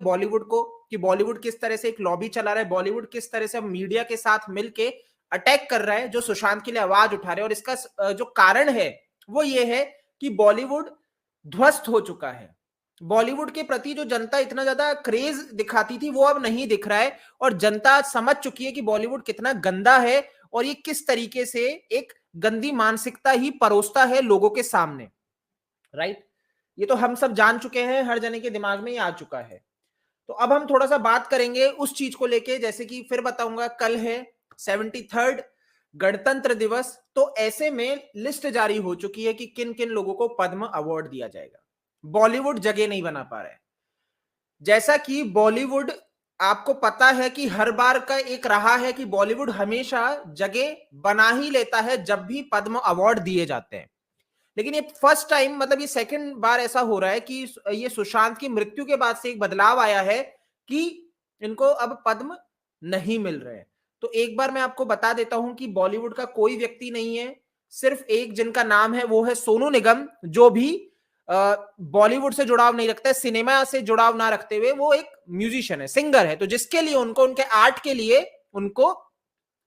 बॉलीवुड को कि बॉलीवुड किस तरह से एक लॉबी चला रहा है, बॉलीवुड किस तरह से मीडिया के साथ मिलके अटैक कर रहा है जो सुशांत के लिए आवाज उठा रहे हैं। और इसका जो कारण है वो ये है कि बॉलीवुड ध्वस्त हो चुका है। बॉलीवुड के प्रति जो जनता इतना ज्यादा क्रेज दिखाती थी वो अब नहीं दिख रहा है, और जनता समझ चुकी है कि बॉलीवुड कितना गंदा है और ये किस तरीके से एक गंदी मानसिकता ही परोसता है लोगों के सामने, राइट। ये तो हम सब जान चुके हैं, हर जने के दिमाग में ये आ चुका है। तो अब हम थोड़ा सा बात करेंगे उस चीज को लेके, जैसे कि फिर बताऊंगा कल है 73rd गणतंत्र दिवस, तो ऐसे में लिस्ट जारी हो चुकी है कि किन किन लोगों को पद्म अवार्ड दिया जाएगा। बॉलीवुड जगह नहीं बना पा रहा है। जैसा कि बॉलीवुड, आपको पता है कि हर बार का एक रहा है कि बॉलीवुड हमेशा जगह बना ही लेता है जब भी पद्म अवार्ड दिए जाते हैं, लेकिन ये फर्स्ट टाइम, मतलब ये सेकंड बार ऐसा हो रहा है कि ये सुशांत की मृत्यु के बाद से एक बदलाव आया है कि इनको अब पद्म नहीं मिल रहे हैं। तो एक बार मैं आपको बता देता हूं कि बॉलीवुड का कोई व्यक्ति नहीं है, सिर्फ एक जिनका नाम है वो है सोनू निगम, जो भी बॉलीवुड से जुड़ाव नहीं रखता है, सिनेमा से जुड़ाव ना रखते हुए वो एक म्यूजिशियन है, सिंगर है, तो जिसके लिए उनको, उनके आर्ट के लिए उनको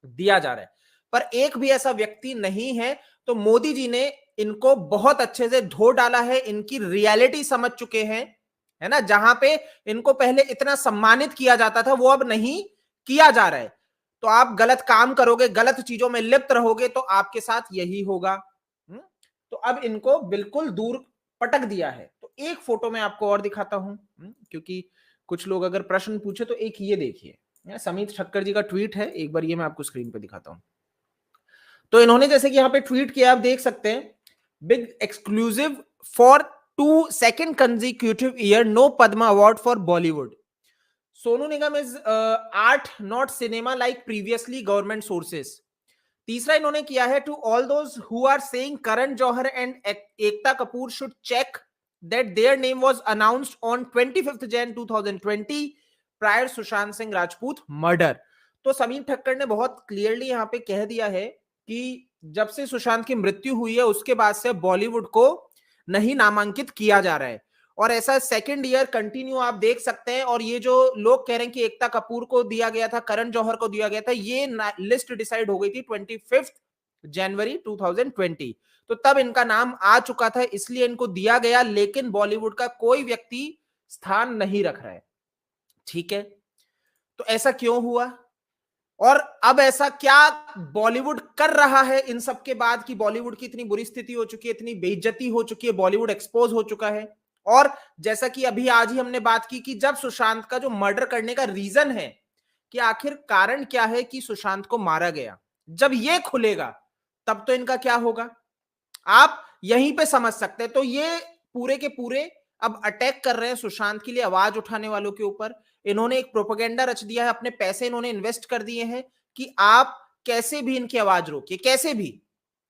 दिया जा रहा है। पर एक भी ऐसा व्यक्ति नहीं है। तो मोदी जी ने इनको बहुत अच्छे से धो डाला है, इनकी रियलिटी समझ चुके हैं, है ना। जहां पे इनको पहले इतना सम्मानित किया जाता था वो अब नहीं किया जा रहा है। तो आप गलत काम करोगे, गलत चीजों में लिप्त रहोगे तो आपके साथ यही होगा। तो अब इनको बिल्कुल दूर पटक दिया है। तो एक फोटो मैं आपको और दिखाता हूं, क्योंकि कुछ लोग अगर प्रश्न पूछे तो एक ये देखिए, समीत ठक्कर जी का ट्वीट है, एक बार ये मैं आपको स्क्रीन पे दिखाता हूं। तो इन्होंने जैसे कि यहां पे ट्वीट किया, आप देख सकते हैं, big exclusive for 2 second consecutive year, no Padma award for Bollywood. Sonu Nigam is art not cinema like previously government sources. तीसरा इन्होंने किया है, to all those who are saying Karan Johar and Ekta Kapoor should check that their name was announced on 25th Jan 2020 prior Sushant Singh Rajput murder. तो समीर ठक्कर ने बहुत clearly यहां पे कह दिया है कि जब से सुशांत की मृत्यु हुई है उसके बाद से बॉलीवुड को नहीं नामांकित किया जा रहा है, और ऐसा सेकंड ईयर कंटिन्यू आप देख सकते हैं। और ये जो लोग कह रहे हैं कि एकता कपूर को दिया गया था, करण जौहर को दिया गया था, ये लिस्ट डिसाइड हो गई थी 25 जनवरी 2020, तो तब इनका नाम आ चुका था, इसलिए इनको दिया गया, लेकिन बॉलीवुड का कोई व्यक्ति स्थान नहीं रख रहा है। ठीक है, तो ऐसा क्यों हुआ और अब ऐसा क्या बॉलीवुड कर रहा है इन सब के बाद कि बॉलीवुड की इतनी बुरी स्थिति हो चुकी है, इतनी बेइज्जती हो चुकी है, बॉलीवुड एक्सपोज हो चुका है। और जैसा कि अभी आज ही हमने बात की कि जब सुशांत का जो मर्डर करने का रीजन है कि आखिर कारण क्या है कि सुशांत को मारा गया, जब ये खुलेगा तब तो इनका क्या होगा, आप यहीं पे समझ सकते हैं। तो ये पूरे के पूरे अब अटैक कर रहे हैं सुशांत के लिए आवाज उठाने वालों के ऊपर। इन्होंने एक प्रोपेगेंडा रच दिया है, अपने पैसे इन्होंने इन्वेस्ट कर दिए हैं कि आप कैसे भी इनकी आवाज रोकिए, कैसे भी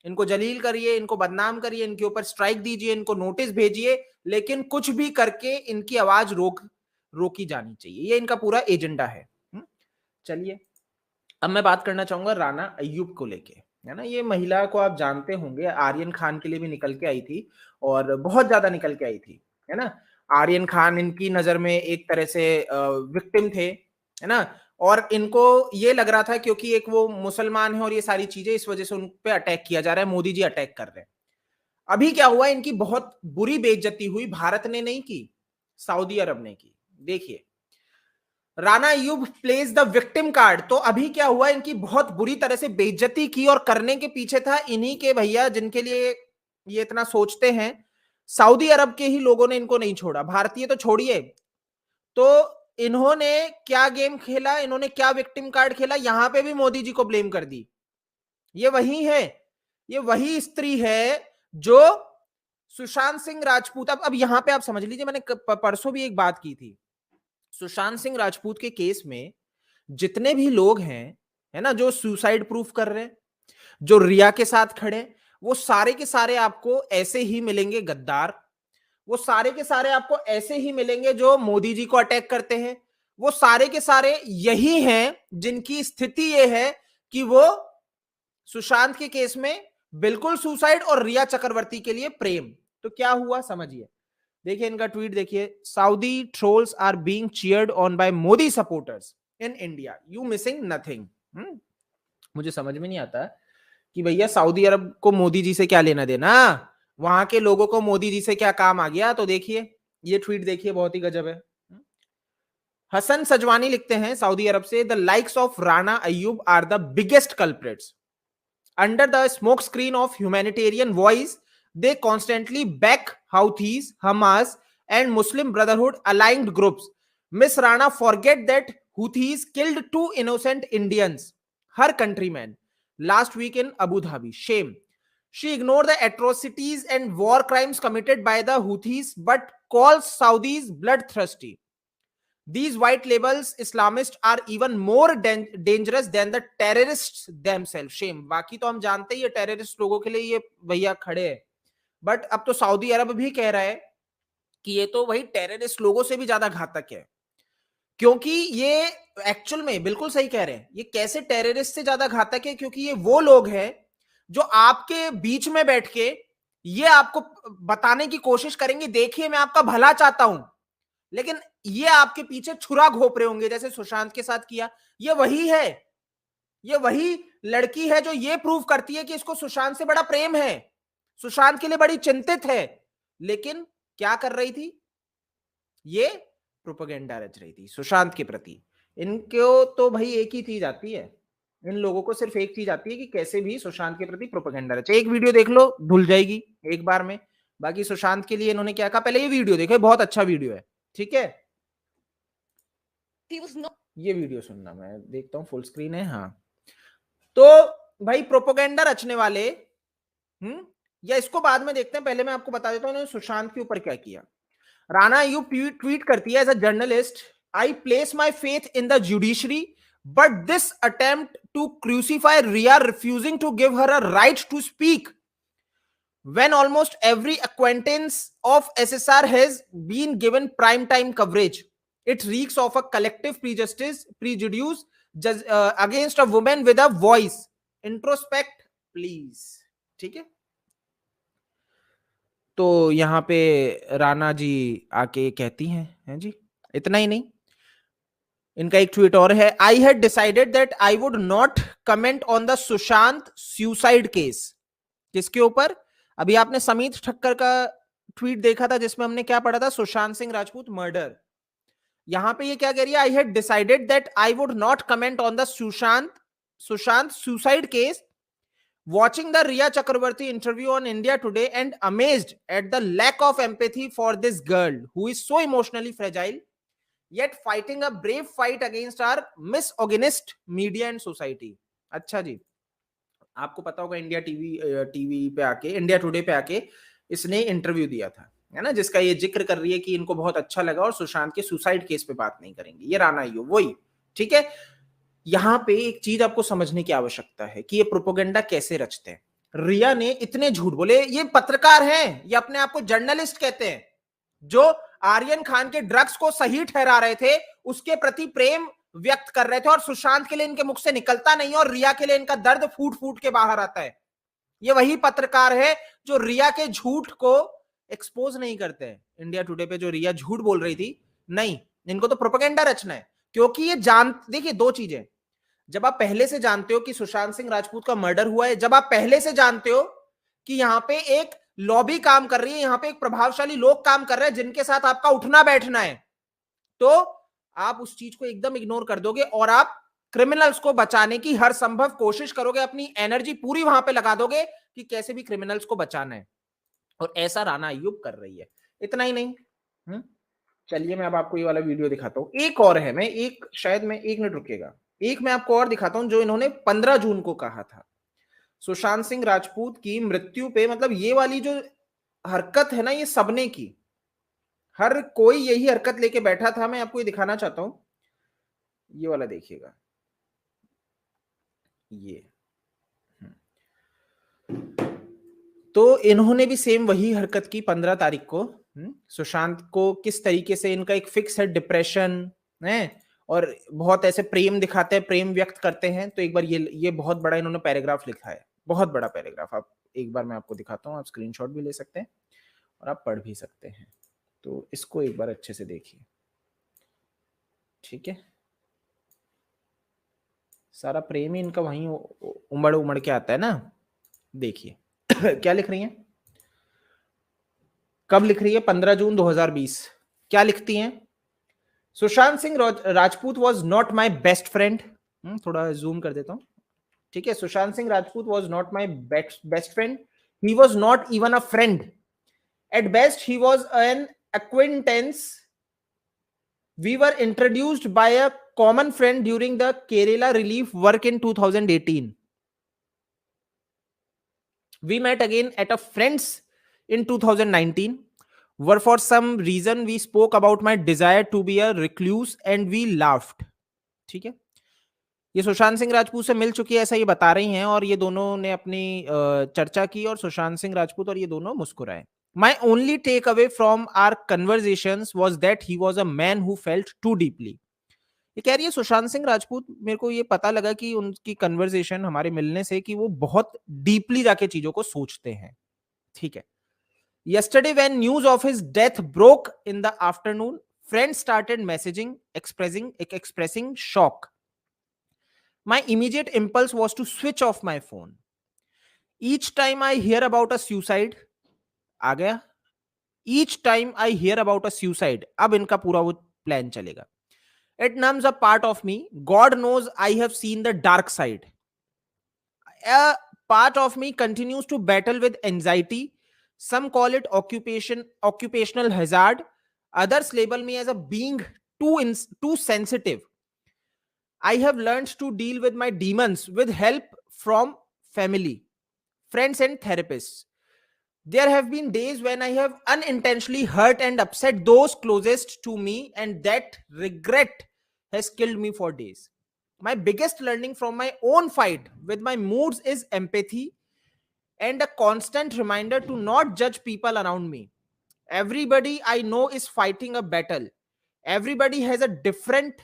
इनको जलील करिए, इनको बदनाम करिए, इनके ऊपर स्ट्राइक दीजिए, इनको नोटिस भेजिए, लेकिन कुछ भी करके इनकी आवाज रोकी जानी चाहिए। ये इनका पूरा एजेंडा है। चलिए, अब मैं बात करना चाहूंगा राना अय्यूब को लेके, है ना। ये महिला को आप जानते होंगे, आर्यन खान के लिए भी निकल के आई थी और बहुत ज्यादा निकल के आई थी, है ना। आर्यन खान इनकी नजर में एक तरह से विक्टिम थे, है ना, और इनको ये लग रहा था क्योंकि एक वो मुसलमान है और ये सारी चीजें, इस वजह से उन पे अटैक किया जा रहा है, मोदी जी अटैक कर रहे हैं। अभी क्या हुआ, इनकी बहुत बुरी बेइज्जती हुई, भारत ने नहीं की, सऊदी अरब ने की। देखिए, राना अय्यूब प्लेस द विक्टिम कार्ड। तो अभी क्या हुआ, इनकी बहुत बुरी तरह से बेइज्जती की और करने के पीछे था इन्हीं के भैया, जिनके लिए ये इतना सोचते हैं, सऊदी अरब के ही लोगों ने इनको नहीं छोड़ा, भारतीय तो छोड़िए। तो इन्होंने क्या गेम खेला, इन्होंने क्या विक्टिम कार्ड खेला, यहां पे भी मोदी जी को ब्लेम कर दी। ये वही है, ये वही स्त्री है जो सुशांत सिंह राजपूत, अब यहां पे आप समझ लीजिए, मैंने परसों भी एक बात की थी, सुशांत सिंह राजपूत के केस में जितने भी लोग हैं, है ना, जो सुसाइड प्रूफ कर रहे हैं, जो रिया के साथ खड़े, वो सारे के सारे आपको ऐसे ही मिलेंगे गद्दार, वो सारे के सारे आपको ऐसे ही मिलेंगे जो मोदी जी को अटैक करते हैं, वो सारे के सारे यही हैं जिनकी स्थिति ये है कि वो सुशांत के केस में बिल्कुल सुसाइड और रिया चक्रवर्ती के लिए प्रेम। तो क्या हुआ समझिए, देखिए इनका ट्वीट देखिए, Saudi trolls are being cheered on by Modi supporters in India, you missing nothing. मुझे समझ में नहीं आता कि भैया सऊदी अरब को मोदी जी से क्या लेना देना, वहां के लोगों को मोदी जी से क्या काम आ गया। तो देखिए ये ट्वीट देखिए, बहुत ही गजब है। हसन सजवानी लिखते हैं सऊदी अरब से, the likes of Rana Ayyub are the biggest culprits under the smoke screen of humanitarian voice. They constantly back Houthis, Hamas, and Muslim Brotherhood aligned groups. Miss Rana forget that Houthis killed 2 innocent Indians, her countrymen, last week in Abu Dhabi. Shame. She ignored the atrocities and war crimes committed by the Houthis, but calls Saudis bloodthirsty. These white labels Islamists are even more dangerous than the terrorists themselves. Shame. बाकी तो हम जानते ही ये terrorist लोगों के लिए ये भैया खड़े हैं, बट अब तो सऊदी अरब भी कह रहा है कि ये तो वही टेररिस्ट लोगों से भी ज्यादा घातक है, क्योंकि ये एक्चुअल में बिल्कुल सही कह रहे हैं। ये कैसे टेररिस्ट से ज्यादा घातक है, क्योंकि ये वो लोग हैं जो आपके बीच में बैठ के ये आपको बताने की कोशिश करेंगे, देखिए मैं आपका भला चाहता हूं, लेकिन ये आपके पीछे छुरा घोप रहे होंगे, जैसे सुशांत के साथ किया। ये वही है, ये वही लड़की है जो ये प्रूव करती है कि इसको सुशांत से बड़ा प्रेम है, सुशांत के लिए बड़ी चिंतित है, लेकिन क्या कर रही थी, ये प्रोपेगेंडा रच रही थी सुशांत के प्रति। इनको तो भाई एक ही चीज आती है, इन लोगों को सिर्फ एक चीज आती है कि कैसे भी सुशांत के प्रति प्रोपेगेंडा रचे। एक वीडियो देख लो, धुल जाएगी एक बार में। बाकी सुशांत के लिए इन्होंने क्या कहा, पहले ये वीडियो देखो, बहुत अच्छा वीडियो है, ठीक है। ये वीडियो सुनना, मैं देखता हूं फुल स्क्रीन है। हाँ, तो भाई प्रोपेगेंडा रचने वाले, या इसको बाद में देखते हैं, पहले मैं आपको बता देता हूं उन्होंने सुशांत के ऊपर क्या किया। राणा यू ट्वीट करती है, as a journalist I place my faith in the judiciary, but this attempt to crucify Rhea refusing to give her a right to speak when almost every acquaintance of SSR has been given prime time coverage. It reeks of a collective prejudice against a woman with a voice. Introspect, please. ठीक है, तो यहां पे राणा जी आके कहती हैं जी, इतना ही नहीं, इनका एक ट्वीट और है, I had decided that I would not comment on the Sushant suicide case. किसके ऊपर? अभी आपने समीत ठक्कर का ट्वीट देखा था जिसमें हमने क्या पढ़ा था, सुशांत सिंह राजपूत मर्डर। यहां पे ये क्या कह रही है, I had decided that I would not comment on the Sushant suicide case, watching the Riya Chakravarti interview on India Today and amazed at the lack of empathy for this girl who is so emotionally fragile yet fighting a brave fight against our misogynist media and society. अच्छा जी, आपको पता होगा India TV पे आके, India today पे आके इसने interview दिया था, है ना, जिसका ये जिक्र कर रही है कि इनको बहुत अच्छा लगा और सुशांत के सुसाइड केस पे बात नहीं करेंगे। ये राणा यो वही, ठीक है। यहां पे एक चीज आपको समझने की आवश्यकता है कि ये प्रोपेगेंडा कैसे रचते हैं। रिया ने इतने झूठ बोले, ये पत्रकार हैं, ये अपने आप को जर्नलिस्ट कहते हैं, जो आर्यन खान के ड्रग्स को सही ठहरा रहे थे, उसके प्रति प्रेम व्यक्त कर रहे थे, और सुशांत के लिए इनके मुख से निकलता नहीं, और रिया के लिए इनका दर्द फूट फूट के बाहर आता है। ये वही पत्रकार है जो रिया के झूठ को एक्सपोज नहीं करते हैं। इंडिया टुडे पे जो रिया झूठ बोल रही थी, नहीं, इनको तो प्रोपेगेंडा रचना है, क्योंकि ये देखिए दो चीजें, जब आप पहले से जानते हो कि सुशांत सिंह राजपूत का मर्डर हुआ है, जब आप पहले से जानते हो कि यहां पे एक लॉबी काम कर रही है, यहां पे एक प्रभावशाली लोग काम कर रहे हैं जिनके साथ आपका उठना बैठना है, तो आप उस चीज को एकदम इग्नोर कर दोगे और आप क्रिमिनल्स को बचाने की हर संभव कोशिश करोगे, अपनी एनर्जी पूरी वहां पे लगा दोगे कि कैसे भी क्रिमिनल्स को बचाना है, और ऐसा राणा अय्यूब कर रही है। इतना ही नहीं, चलिए मैं अब आपको ये वाला वीडियो दिखाता हूं, एक और है, मैं एक शायद मैं 1 मिनट रुकिएगा, एक मैं आपको और दिखाता हूं जो इन्होंने 15 जून को कहा था सुशांत सिंह राजपूत की मृत्यु पे। मतलब ये वाली जो हरकत है ना, ये सबने की, हर कोई यही हरकत लेके बैठा था। मैं आपको ये दिखाना चाहता हूं, ये वाला देखिएगा, ये तो इन्होंने भी सेम वही हरकत की 15 तारीख को। सुशांत को किस तरीके से इनका एक फिक्स है डिप्रेशन है, और बहुत ऐसे प्रेम दिखाते हैं, प्रेम व्यक्त करते हैं। तो एक बार ये बहुत बड़ा इन्होंने पैराग्राफ लिखा है, बहुत बड़ा पैराग्राफ। आप एक बार मैं आपको दिखाता हूं, आप स्क्रीनशॉट भी ले सकते हैं और आप पढ़ भी सकते हैं। तो इसको एक बार अच्छे से देखिए, ठीक है। सारा प्रेम ही इनका वहीं उमड़ उमड़ के आता है ना। देखिए क्या लिख रही हैं, कब लिख रही है, 15 जून 2020। क्या लिखती हैं, Sushant Singh Rajput was not my best friend. थोड़ा जूम कर देता हूं, ठीक है। Sushant Singh Rajput was not my best friend, he was not even a friend, at best he was an acquaintance. We were introduced by a common friend during the Kerala relief work in 2018. We met again at a friend's in 2019. Were for some reason we spoke about my desire to be a recluse and we laughed. ठीक है, ये सुशांत सिंह राजपूत से मिल चुकी है ऐसा ये बता रही हैं, और ये दोनों ने अपनी चर्चा की और सुशांत सिंह राजपूत और ये दोनों मुस्कुराए। My only takeaway from our conversations was that he was a man who felt too deeply. ये कह रही है सुशांत सिंह राजपूत, मेरे को ये पता लगा कि उनकी कन्वर्सेशन हमारे मिलने से कि वो बहुत डीपली जाके चीजों को सोचते हैं, ठीक है। Yesterday when news of his death broke in the afternoon, friends started messaging expressing shock. My immediate impulse was to switch off my phone. Each time I hear about a suicide, आ गया, each time I hear about a suicide, अब इनका पूरा वो plan चलेगा. It numbs a part of me. God knows I have seen the dark side. A part of me continues to battle with anxiety. Some call it occupational hazard. Others label me as a being too sensitive. I have learned to deal with my demons with help from family, friends, and therapists. There have been days when I have unintentionally hurt and upset those closest to me, and that regret has killed me for days. My biggest learning from my own fight with my moods is empathy and a constant reminder to not judge people around me. Everybody I know is fighting a battle. Everybody has a different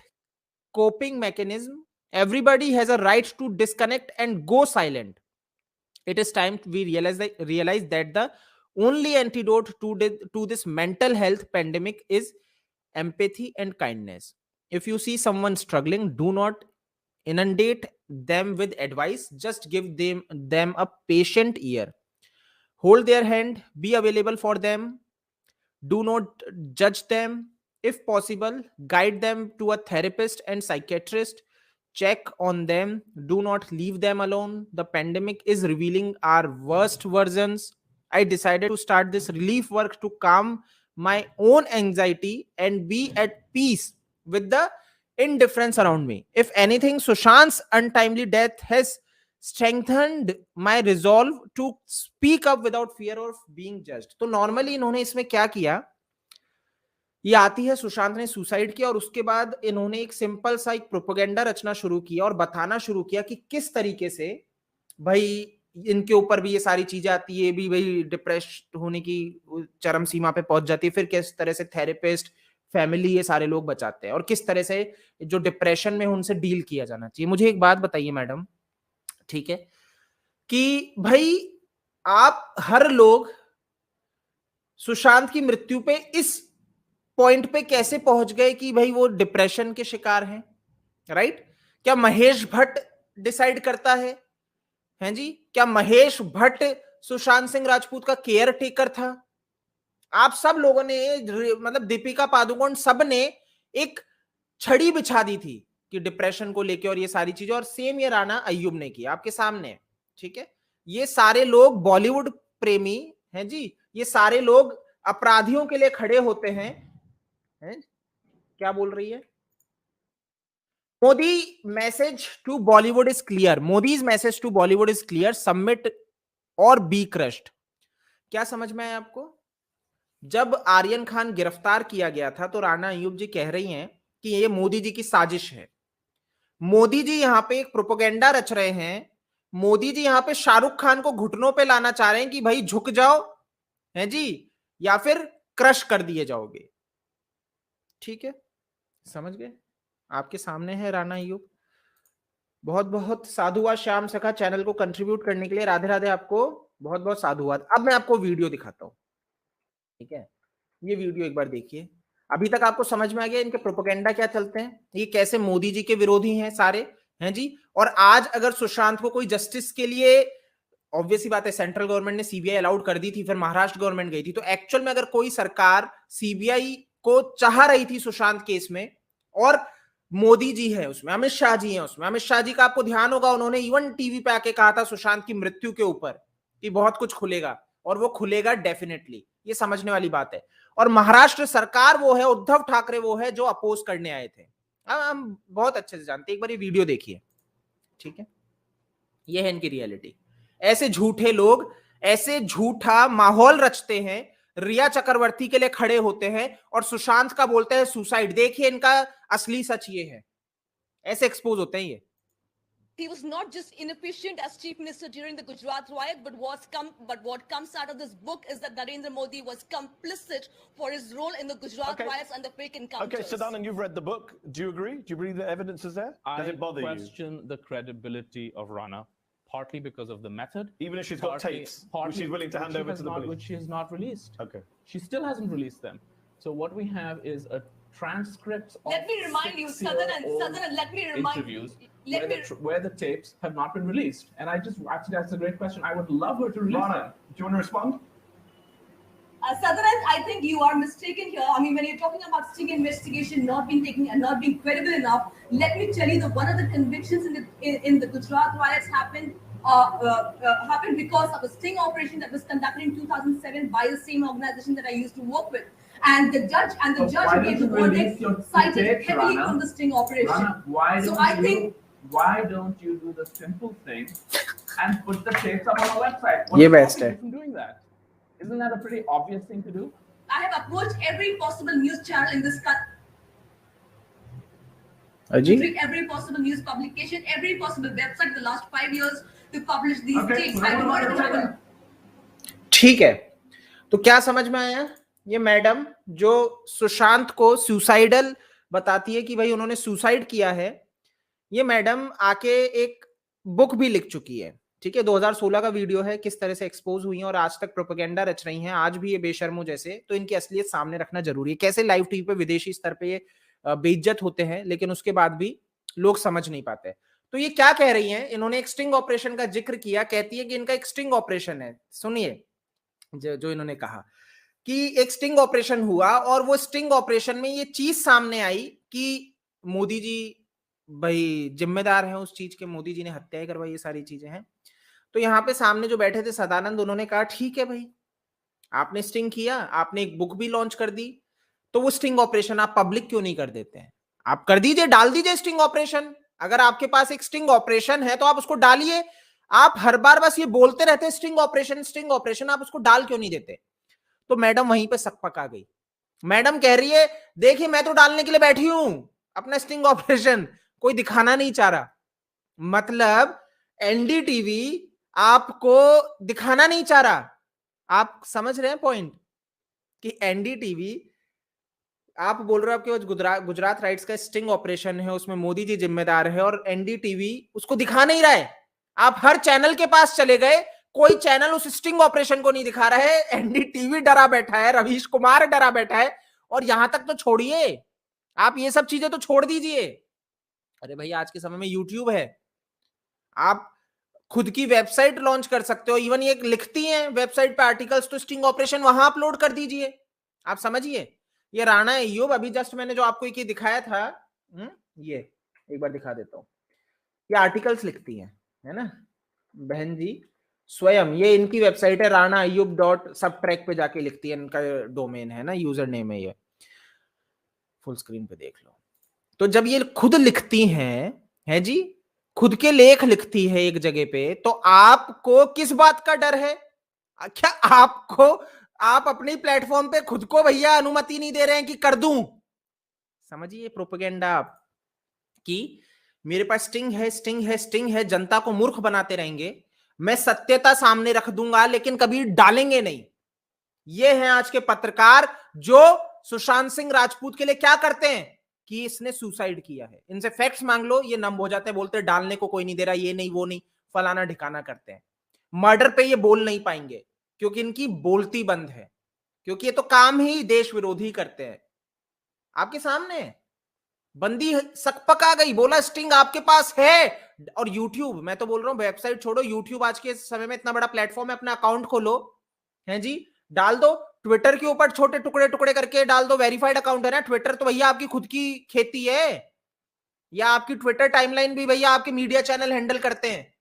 coping mechanism. Everybody has a right to disconnect and go silent. It is time we realize that the only antidote to this mental health pandemic is empathy and kindness. If you see someone struggling, do not inundate them with advice. Just give them a patient ear. Hold their hand. Be available for them. Do not judge them. If possible, guide them to a therapist and psychiatrist. Check on them. Do not leave them alone. The pandemic is revealing our worst versions. I decided to start this relief work to calm my own anxiety and be at peace with the indifference around me. If anything, Sushant's untimely death has strengthened my resolve to speak up without fear of being judged. तो normally इन्होंने इसमें क्या किया, ये आती है सुशांत ने suicide किया और उसके बाद इन्होंने एक सिंपल सा एक प्रोपेगेंडा रचना शुरू किया और बताना शुरू किया कि किस तरीके से भाई इनके ऊपर भी ये सारी चीजें आती है, भी भाई डिप्रेस होने की चरम सीमा पे पहुंच जाती है, फिर किस तरह से थेरेपिस्ट, फैमिली, ये सारे लोग बचाते हैं और किस तरह से जो डिप्रेशन में उनसे डील किया जाना चाहिए। मुझे एक बात बताइए मैडम, ठीक है, कि भाई आप हर लोग सुशांत की मृत्यु पे इस पॉइंट पे कैसे पहुंच गए कि भाई वो डिप्रेशन के शिकार हैं, राइट? क्या महेश भट्ट डिसाइड करता है? हैं जी, क्या महेश भट्ट सुशांत सिंह राजपूत का केयर टेकर था? आप सब लोगों ने, मतलब दीपिका पादुकोण, सब ने एक छड़ी बिछा दी थी कि डिप्रेशन को लेके और ये सारी चीजें, और सेम ये राणा अय्यूब ने किया आपके सामने, ठीक है। ये सारे लोग बॉलीवुड प्रेमी हैं जी, ये सारे लोग अपराधियों के लिए खड़े होते हैं। क्या बोल रही है? Modi message to Bollywood is clear, Modi's message to Bollywood is clear, submit or be crushed. क्या समझ में आया आपको? जब आर्यन खान गिरफ्तार किया गया था तो राणा अय्यूब जी कह रही हैं कि ये मोदी जी की साजिश है। मोदी जी यहां पे एक प्रोपेगेंडा रच रहे हैं। मोदी जी यहां पे शाहरुख खान को घुटनों पे लाना चाह रहे हैं कि भाई झुक जाओ, है जी, या फिर क्रश कर दिए जाओगे। ठीक है, समझ गए? आपके सामने है राणा अय्यूब। बहुत बहुत साधुवाद श्याम सखा चैनल को कंट्रीब्यूट करने के लिए, राधे राधे, आपको बहुत बहुत साधुवाद। अब मैं आपको वीडियो दिखाता हूं, ठीक है। ये वीडियो एक बार देखिए। अभी तक आपको समझ में आ गया इनके प्रोपेगेंडा क्या चलते हैं, ये कैसे मोदी जी के विरोधी हैं सारे, हैं जी। और आज अगर सुशांत को कोई जस्टिस के लिए, ऑब्वियसली बात है सेंट्रल गवर्नमेंट ने सीबीआई अलाउड कर दी थी, फिर महाराष्ट्र गवर्नमेंट गई थी, तो एक्चुअल में अगर कोई सरकार सीबीआई को चाह रही थी सुशांत केस में, और मोदी जी है उसमें, अमित शाह जी हैं उसमें, अमित शाह जी का आपको ध्यान होगा उन्होंने इवन टीवी पे आके कहा था सुशांत की मृत्यु के ऊपर कि बहुत कुछ खुलेगा, और वो खुलेगा डेफिनेटली, ये समझने वाली बात है। और महाराष्ट्र सरकार वो है, उद्धव ठाकरे वो है जो अपोज करने आए थे, हम बहुत अच्छे से जानते हैं। एक बार ये वीडियो देखिए, ठीक है, ये है इनकी रियलिटी। ऐसे झूठे लोग ऐसे झूठा माहौल रचते हैं, रिया चक्रवर्ती के लिए खड़े होते हैं और सुशांत का बोलते हैं सुसाइड। देखिए इनका असली सच ये है, ऐसे एक्सपोज होते हैं ये। He was not just inefficient as chief minister during the Gujarat riot, but what comes out of this book is that Narendra Modi was complicit for his role in the Gujarat riots and the fake encounters. Okay, Sadanand, you've read the book. Do you agree? Do you believe the evidence is there? Does it bother you? I question the credibility of Rana, partly because of the method. Even if she's got tapes, which she's willing to hand over to the police. Which she has not released. Okay. She still hasn't released them. So what we have is a transcript of let me remind you, Sadanand, let me remind interviews where the tapes have not been released. And actually, that's a great question. I would love her to release Rana, them. do you want to respond? Sadanand, I think you are mistaken here. I mean, when you're talking about sting investigation not being taken and not being credible enough, let me tell you that one of the convictions in the Gujarat riots happened because of a sting operation that was conducted in 2007 by the same organization that I used to work with. And the judge who gave the verdict cited heavily on the sting operation. Rana, why don't you do the simple thing and put the tapes up on the website? What is stopping you from doing that? Isn't that a pretty obvious thing to do? I have approached every possible news channel in this country. Every possible news publication, every possible website the last 5 years to publish these tapes. ठीक है, तो क्या समझ में आया? ये madam जो सुशांत को सुसाइडल बताती है कि भाई उन्होंने सुसाइड किया है, ये मैडम आके एक बुक भी लिख चुकी है, ठीक है। 2016 का वीडियो है, किस तरह से एक्सपोज हुई हैं और आज तक प्रोपेगेंडा रच रही हैं, आज भी ये बेशर्मों जैसे। तो इनकी असलियत सामने रखना जरूरी है, कैसे लाइव टीवी पे विदेशी स्तर पे ये बेइज्जत होते हैं, लेकिन उसके बाद भी लोग समझ नहीं पाते। तो ये क्या कह रही हैं, इन्होंने एक स्टिंग ऑपरेशन का जिक्र किया, कहती है कि इनका एक स्टिंग ऑपरेशन है। सुनिए जो इन्होंने कहा कि एक स्टिंग ऑपरेशन हुआ और वो स्टिंग ऑपरेशन में ये चीज सामने आई कि मोदी जी भाई जिम्मेदार हैं उस चीज के, मोदी जी ने हत्याएं करवाई, ये सारी चीजें हैं। तो यहाँ पे सामने जो बैठे थे सदानंद, उन्होंने कहा ठीक है भाई, आपने स्टिंग किया, आपने एक बुक भी लॉन्च कर दी, तो वो स्टिंग ऑपरेशन आप पब्लिक क्यों नहीं कर देते हैं? आप कर दीजिए, डाल दीजिए स्टिंग ऑपरेशन। अगर आपके पास एक स्टिंग ऑपरेशन है तो आप उसको डालिए। आप हर बार बस ये बोलते रहते हैं स्टिंग ऑपरेशन, आप उसको डाल क्यों नहीं देते? तो मैडम वहीं पे सकपक आ गई। मैडम कह रही है देखिए मैं तो डालने के लिए बैठी हूं अपना स्टिंग ऑपरेशन, कोई दिखाना नहीं चाह रहा। मतलब एनडीटीवी आपको दिखाना नहीं चाह रहा। आप समझ रहे हैं पॉइंट कि एनडीटीवी, आप बोल रहे हो आपके गुजरात राइट्स का स्टिंग ऑपरेशन है, उसमें मोदी जी जिम्मेदार है, और एनडीटीवी उसको दिखा नहीं रहा है। आप हर चैनल के पास चले गए, कोई चैनल उस स्टिंग ऑपरेशन को नहीं दिखा रहा है। एनडीटीवी डरा बैठा है, रवीश कुमार डरा बैठा है, और यहां तक तो छोड़िए, आप ये सब चीजें तो छोड़ दीजिए। अरे भाई आज के समय में यूट्यूब है, आप खुद की वेबसाइट लॉन्च कर सकते हो, इवन ये लिखती हैं वेबसाइट पे आर्टिकल्स, तो स्टिंग ऑपरेशन वहां अपलोड कर दीजिए। आप समझिए, ये राणा अय्यूब, अभी जस्ट मैंने जो आपको एक दिखाया था, ये एक बार दिखा देता हूं, ये आर्टिकल्स लिखती हैं, है ना बहन जी स्वयं। ये इनकी वेबसाइट है ranaayyub.subtrack पे जाके लिखती है, इनका डोमेन है ना, यूजर नेम है ये, फुल स्क्रीन पे देख लो। तो जब ये खुद लिखती हैं, है जी, खुद के लेख लिखती है एक जगह पे, तो आपको किस बात का डर है? क्या आप अपने प्लेटफॉर्म पे खुद को भैया अनुमति नहीं दे रहे हैं कि कर दूं? समझिए प्रोपेगेंडा आप कि मेरे पास स्टिंग है, जनता को मूर्ख बनाते रहेंगे, मैं सत्यता सामने रख दूंगा लेकिन कभी डालेंगे नहीं। ये हैं आज के पत्रकार जो सुशांत सिंह राजपूत के लिए क्या करते हैं कि इसने सुसाइड किया है, इनसे फैक्ट्स मांग लो, ये नम हो जाते हैं, बोलते हैं डालने को कोई नहीं दे रहा, ये नहीं वो नहीं, फलाना ठिकाना करते हैं। मर्डर पे ये बोल नहीं पाएंगे क्योंकि इनकी बोलती बंद है। क्योंकि ये तो काम ही देश विरोधी करते हैं। आपके सामने है। बंदी सकपका गई, बोला स्टिंग आपके पास है। और यूट्यूब, मैं तो बोल रहा हूं वेबसाइट छोड़ो, यूट्यूब आज के समय में इतना बड़ा प्लेटफॉर्म है, अपना अकाउंट खोलो, हैं जी, डाल दो। ट्विटर के ऊपर छोटे टुकड़े टुकड़े करके डाल दो, वेरीफाइड अकाउंट है ना। ट्विटर तो भैया आपकी खुद की खेती है, या आपकी ट्विटर टाइमलाइन भी भैया आपके मीडिया चैनल हैंडल करते हैं।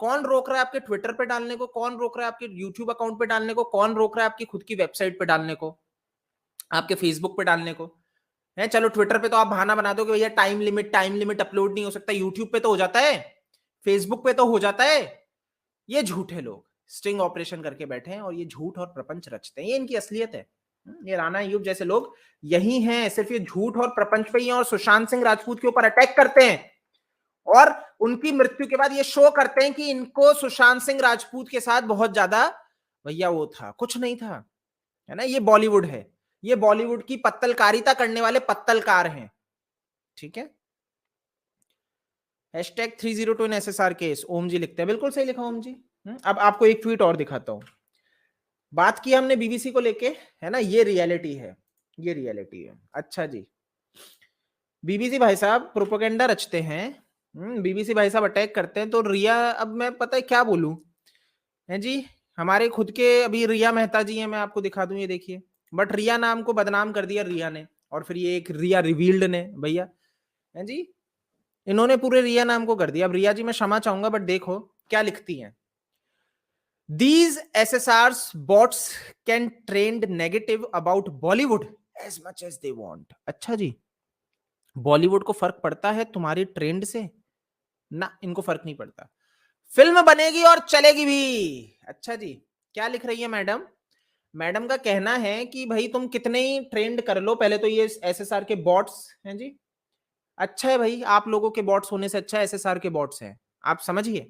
कौन रोक रहा है आपके ट्विटर पे डालने को, कौन रोक रहा है आपके यूट्यूब अकाउंट पे डालने को, कौन रोक रहा है आपकी खुद की वेबसाइट पे डालने को, आपके फेसबुक पे डालने को है। चलो ट्विटर पे तो आप बहाना बना दो कि भैया टाइम लिमिट अपलोड नहीं हो सकता। यूट्यूब पे तो हो जाता है, फेसबुक पे तो हो जाता है। ये झूठे लोग स्टिंग ऑपरेशन करके बैठे हैं और ये झूठ और प्रपंच रचते हैं, ये इनकी असलियत है। ये राणा अय्यूब जैसे लोग यही हैं, सिर्फ ये झूठ और प्रपंच पे ही हैं और सुशांत सिंह राजपूत के ऊपर अटैक करते हैं और उनकी मृत्यु के बाद ये शो करते हैं कि इनको सुशांत सिंह राजपूत के साथ बहुत ज्यादा भैया वो था, कुछ नहीं था, है ना। ये बॉलीवुड है, ये बॉलीवुड की पत्तलकारिता करने वाले पत्तलकार हैं, ठीक है। #302 इन SSR केस, ओम जी लिखते हैं, बिल्कुल सही लिखा ओम जी। अब आपको एक ट्वीट और दिखाता हूं। बात की हमने बीबीसी को लेके, है ना, ये रियलिटी है, ये रियलिटी है। अच्छा जी, बीबीसी भाई साहब प्रोपेगेंडा रचते हैं, बीबीसी भाई साहब अटैक करते हैं। तो रिया, अब मैं पता है क्या बोलूं, है जी, हमारे खुद के अभी रिया मेहता जी हैं, मैं आपको दिखा दूं, ये देखिए। बट रिया नाम को बदनाम कर दिया रिया ने, और फिर ये एक रिया रिवील्ड ने भैया, है जी, इन्होंने पूरे रिया नाम को कर दिया। अब रिया जी मैं क्षमा चाहूंगा, बट देखो क्या लिखती हैं। These SSRs bots can trend negative about Bollywood as much as they want. अच्छा जी, बॉलीवुड को फर्क पड़ता है तुम्हारी ट्रेंड से? ना, इनको फर्क नहीं पड़ता। फिल्म बनेगी और चलेगी भी। अच्छा जी, क्या लिख रही है मैडम? मैडम का कहना है कि भाई तुम कितने ही ट्रेंड कर लो, पहले तो ये SSR के बॉट्स हैं जी। अच्छा है भाई, आप लोगों के बॉट्स होने से अच्छा SSR के बॉट्स हैं, आप समझिए।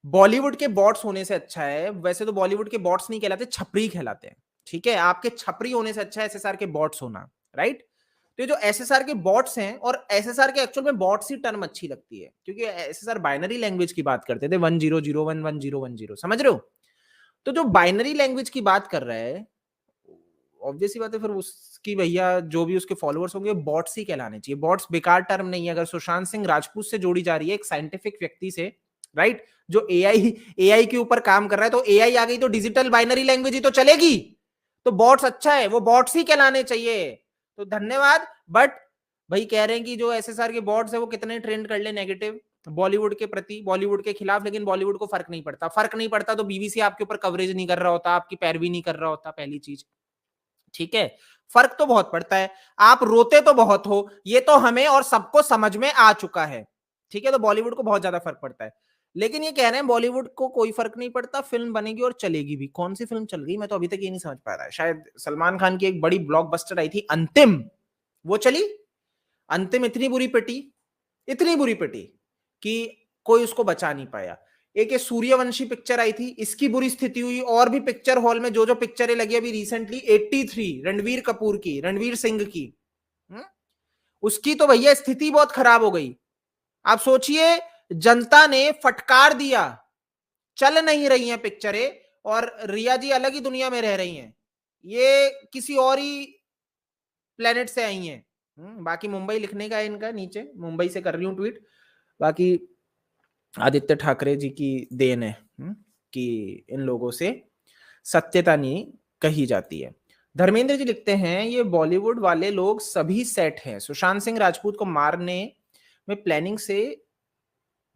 बॉलीवुड के बॉट्स होने से अच्छा है, वैसे तो बॉलीवुड के बॉट्स नहीं कहलाते, छपरी कहलाते हैं, ठीक है। आपके छपरी होने से अच्छा है SSR के बॉट्स होना, राइट। तो जो SSR के बॉट्स हैं, और SSR के एक्चुअल में बॉट्स ही टर्म अच्छी लगती है, क्योंकि SSR बाइनरी लैंग्वेज की बात करते थे, 1001 1010, समझ रहे हो। तो जो बाइनरी लैंग्वेज की बात कर रहा है, ऑब्वियस ही बात है, फिर उसकी भैया जो भी उसके फॉलोअर्स होंगे बॉट्स ही कहलाने चाहिए। बॉट्स बेकार टर्म नहीं है। अगर सुशांत सिंह राजपूत से जोड़ी जा रही है एक साइंटिफिक व्यक्ति से, राइट, जो एआई के ऊपर काम कर रहा है, तो एआई आ गई तो डिजिटल बाइनरी लैंग्वेज ही तो चलेगी। तो बॉट्स अच्छा है, वो बॉट्स ही कहलाने चाहिए। तो धन्यवाद। बट भाई कह रहे हैं कि जो SSR के बॉट्स है वो कितने ट्रेंड कर ले नेगेटिव बॉलीवुड के प्रति, बॉलीवुड के खिलाफ, लेकिन बॉलीवुड को फर्क नहीं पड़ता। फर्क नहीं पड़ता तो बीबीसी आपके ऊपर कवरेज नहीं कर रहा होता, आपकी पैरवी नहीं कर रहा होता, पहली चीज, ठीक है। फर्क तो बहुत पड़ता है। आप रोते तो बहुत हो, ये तो हमें और सबको समझ में आ चुका है, ठीक है। तो बॉलीवुड को बहुत ज्यादा फर्क पड़ता है, लेकिन ये कह रहे हैं बॉलीवुड को कोई फर्क नहीं पड़ता, फिल्म बनेगी और चलेगी भी। कौन सी फिल्म चल गई, मैं तो अभी तक ये नहीं समझ पा रहा है। शायद सलमान खान की एक बड़ी ब्लॉकबस्टर आई थी अंतिम, वो चली। अंतिम इतनी बुरी पिटी कि कोई उसको बचा नहीं पाया। एक ये सूर्यवंशी पिक्चर आई थी, इसकी बुरी स्थिति हुई। और भी पिक्चर हॉल में जो जो पिक्चरें लगी अभी रिसेंटली, 83 रणवीर कपूर की, रणवीर सिंह की, उसकी तो भैया स्थिति बहुत खराब हो गई। आप सोचिए, जनता ने फटकार दिया, चल नहीं रही हैं पिक्चरें, और रिया जी अलग ही दुनिया में रह रही हैं, ये किसी और ही प्लेनेट से आई हैं। बाकी मुंबई लिखने का है इनका, नीचे मुंबई से कर रही हूं ट्वीट। बाकी आदित्य ठाकरे जी की देन है कि इन लोगों से सत्यता नहीं कही जाती है। धर्मेंद्र जी लिखते हैं, ये बॉलीवुड वाले लोग सभी सेट हैं, सुशांत सिंह राजपूत को मारने में प्लानिंग से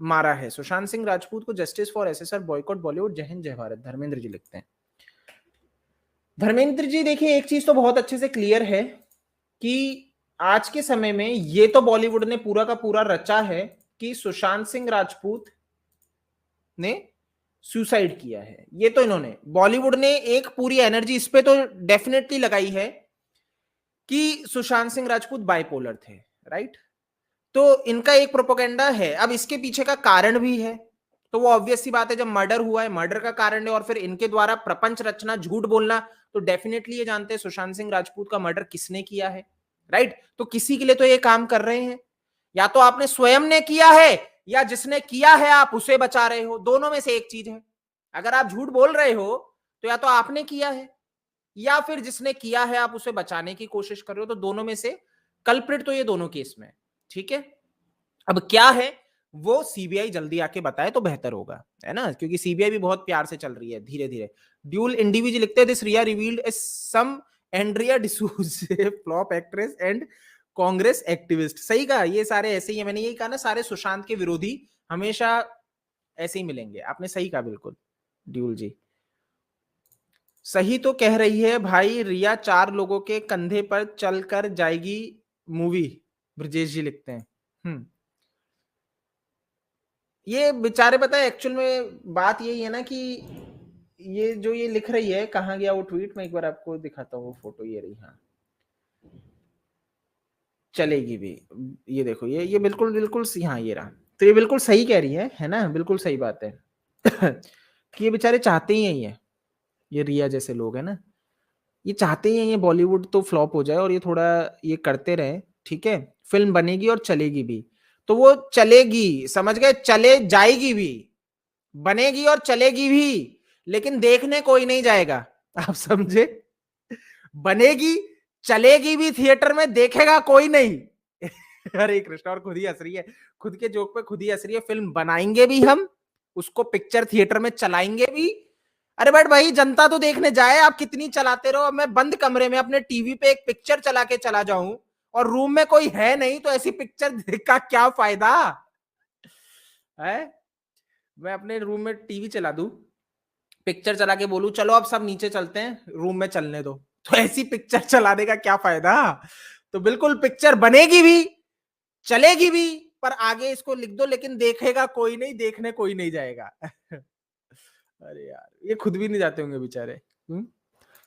मारा है। सुशांत सिंह राजपूत को justice for SSR, boycott Bollywood, जय हिंद जय भारत। धर्मेंद्र जी लिखते हैं। धर्मेंद्र जी देखिए, एक चीज तो बहुत अच्छे से क्लियर है कि आज के समय में ये तो बॉलीवुड ने पूरा का पूरा रचा है कि सुशांत सिंह राजपूत ने सुसाइड किया है। ये तो इन्होंने, बॉलीवुड ने एक पूरी एनर्जी इस पे तो डेफिनेटली लगाई है कि सुशांत सिंह राजपूत बाइपोलर थे, राइट। तो इनका एक प्रोपेगेंडा है। अब इसके पीछे का कारण भी है, तो वो ऑब्वियस सी बात है, जब मर्डर हुआ है, मर्डर का कारण है, और फिर इनके द्वारा प्रपंच रचना, झूठ बोलना, तो डेफिनेटली ये जानते हैं सुशांत सिंह राजपूत का मर्डर किसने किया है, राइट। तो किसी के लिए तो ये काम कर रहे हैं, या तो आपने स्वयं ने किया है, या जिसने किया है आप उसे बचा रहे हो, दोनों में से एक चीज है। अगर आप झूठ बोल रहे हो तो या तो आपने किया है, या फिर जिसने किया है आप उसे बचाने की कोशिश कर रहे हो, तो दोनों में से कल्प्रिट तो ये दोनों केस में है, ठीक है। अब क्या है वो सीबीआई जल्दी आके बताए तो बेहतर होगा, है ना, क्योंकि सीबीआई भी बहुत प्यार से चल रही है धीरे धीरे। ड्यूल इंडिविजुअल लिखते हैं, this Riya revealed a some Andrea D'Souza flop actress and Congress activist. सही कहा, ये सारे ऐसे ही है, मैंने यही कहा ना, सारे सुशांत के विरोधी हमेशा ऐसे ही मिलेंगे। आपने सही कहा बिल्कुल ड्यूल जी, सही तो कह रही है भाई रिया, 4 लोगों के कंधे पर चलकर जाएगी मूवी, ब्रजेश जी लिखते हैं। ये बेचारे, पता है एक्चुअल में बात यही है ना कि ये जो ये लिख रही है, कहाँ गया वो ट्वीट, मैं एक बार आपको दिखाता हूँ वो फोटो, ये रही, हाँ चलेगी भी, ये देखो, ये बिल्कुल बिल्कुल हाँ ये रहा, तो ये बिल्कुल सही कह रही है ना, बिल्कुल सही बात है कि ये बेचारे चाहते ही यही है, ये रिया जैसे लोग है ना, ये चाहते ही ये बॉलीवुड तो फ्लॉप हो जाए और ये थोड़ा ये करते रहे, ठीक है, फिल्म बनेगी और चलेगी भी, तो वो चलेगी, समझ गए, चले जाएगी भी, बनेगी और चलेगी भी, लेकिन देखने कोई नहीं जाएगा, आप समझे, बनेगी चलेगी भी थिएटर में, देखेगा कोई नहीं हरे कृष्ण, और खुद ही हंस रही है, खुद के जोक पे खुद ही हंस रही है, फिल्म बनाएंगे भी हम, उसको पिक्चर थिएटर में चलाएंगे भी, अरे बट भाई जनता तो देखने जाए, आप कितनी चलाते रहो, अब मैं बंद कमरे में अपने टीवी पे एक पिक्चर चला के चला जाऊं और रूम में कोई है नहीं, तो ऐसी पिक्चर देख का क्या फायदा है। मैं अपने रूम में टीवी चला दूं, पिक्चर चला के बोलूं चलो अब सब नीचे चलते हैं, रूम में चलने दो, तो ऐसी पिक्चर चलाने का क्या फायदा। तो बिल्कुल पिक्चर बनेगी भी चलेगी भी, पर आगे इसको लिख दो, लेकिन देखेगा कोई नहीं, देखने कोई नहीं जाएगा अरे यार, ये खुद भी नहीं जाते होंगे बेचारे।